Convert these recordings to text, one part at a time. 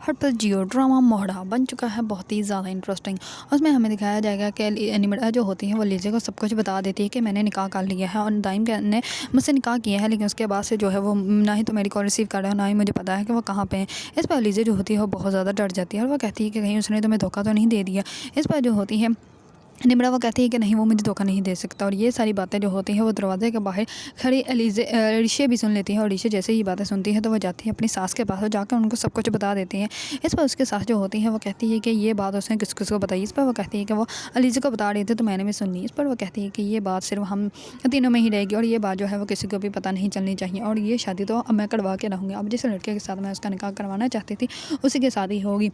हर पर जियो ड्रामा मोहड़ा बन चुका है बहुत ही ज़्यादा इंटरेस्टिंग। उसमें हमें दिखाया जाएगा कि निम्रा जो होती है वो लिज़ी को सब कुछ बता देती है कि मैंने निकाह कर लिया है और दाइम ने मुझसे निकाह किया है, लेकिन उसके बाद से जो है वो ना ही तो मेरी कॉल रिसीव कर रहा है, ना ही मुझे पता है कि वो कहाँ पे है। इस पर लिज़ी जो होती है वो बहुत ज़्यादा डर जाती है और वो कहती है कि कहीं उसने तुम्हें धोखा तो नहीं दे दिया। इस पर जो होती है निम्रा वो कहती है कि नहीं, वो मुझे धोखा नहीं दे सकता। और ये सारी बातें जो होती हैं वो दरवाजे के बाहर खड़ी ऋषि भी सुन लेती है और ऋषि जैसे ही बातें सुनती है तो वो जाती है अपनी सास के पास और जाकर उनको सब कुछ बता देती है। इस पर उसके सास जो होती है वो कहती है कि ये बात उसने किस किस को बताई। इस पर वो कहती है कि वो अलीज़ा को बता रही थी तो मैंने भी सुनी। इस पर वो कहती है कि ये बात सिर्फ हम तीनों में ही रहेगी और ये बात जो है वो किसी को भी पता नहीं चलनी चाहिए और ये शादी तो अब मैं करवा के रहूँगी। अब जिस लड़के के साथ मैं उसका निकाह करवाना चाहती थी उसी के साथ ही होगी।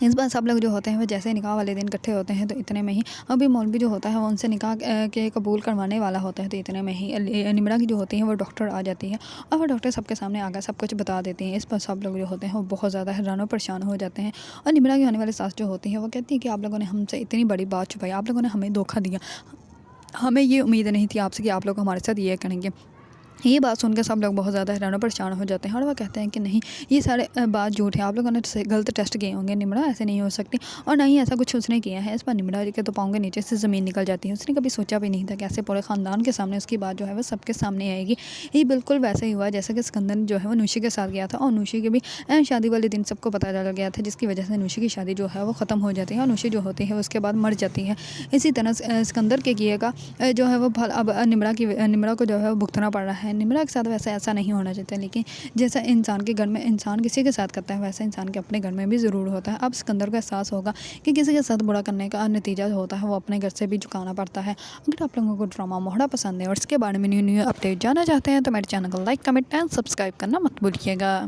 इस बार सब लोग जो होते हैं वो जैसे निकाह वाले दिन इकट्ठे होते हैं तो इतने में ही अभी मौलवी जो होता है वो उनसे निकाह के कबूल करवाने वाला होता है। तो इतने में ही निम्रा की जो होती है वो डॉक्टर आ जाती है और वो डॉक्टर सबके सामने आकर सब कुछ बता देती हैं। इस पर सब लोग जो होते हैं वो बहुत ज़्यादा हैरान और परेशान हो जाते हैं। और निम्रा की होने वाली सास जो होती है वो कहती है कि आप लोगों ने हमसे इतनी बड़ी बात छुपाई, आप लोगों ने हमें धोखा दिया, हमें ये उम्मीद नहीं थी आपसे कि आप लोग हमारे साथ ये करेंगे। ये बात सुनकर सब लोग बहुत ज़्यादा हैरान और परेशान हो जाते हैं और वो कहते हैं कि नहीं, ये सारे बात झूठ है, आप लोगों ने गलत टेस्ट किए होंगे, निम्रा ऐसे नहीं हो सकती और ना ही ऐसा कुछ उसने किया है। इस पर निम्रा के तो पाँव के नीचे से ज़मीन निकल जाती है। उसने कभी सोचा भी नहीं था कि ऐसे पूरे ख़ानदान के सामने उसकी बात जो है वो सबके सामने आएगी। ये बिल्कुल वैसे ही हुआ जैसे कि सिकंदर जो है वो नूशी के साथ गया था और नूशी के भी शादी वाले दिन सबको पता चल गया था, जिसकी वजह से नूशी की शादी जो है वो ख़त्म हो जाती है और नूशी जो होती है उसके बाद मर जाती है। इसी तरह सिकंदर के किए का जो है वो फल अब निम्रा को जो है वो भुगतना पड़ रहा है। निम्रा के साथ वैसे ऐसा नहीं होना चाहिए, लेकिन जैसा इंसान के घर में इंसान किसी के साथ करता है वैसा इंसान के अपने घर में भी ज़रूर होता है। अब सिकंदर को एहसास होगा कि किसी के साथ बुरा करने का नतीजा जो होता है वो अपने घर से भी चुकाना पड़ता है। अगर आप लोगों को ड्रामा मोहड़ा पसंद है और इसके बारे में न्यू अपडेट जानना चाहते हैं तो मेरे चैनल को लाइक, कमेंट एंड सब्सक्राइब करना मत भूलिएगा।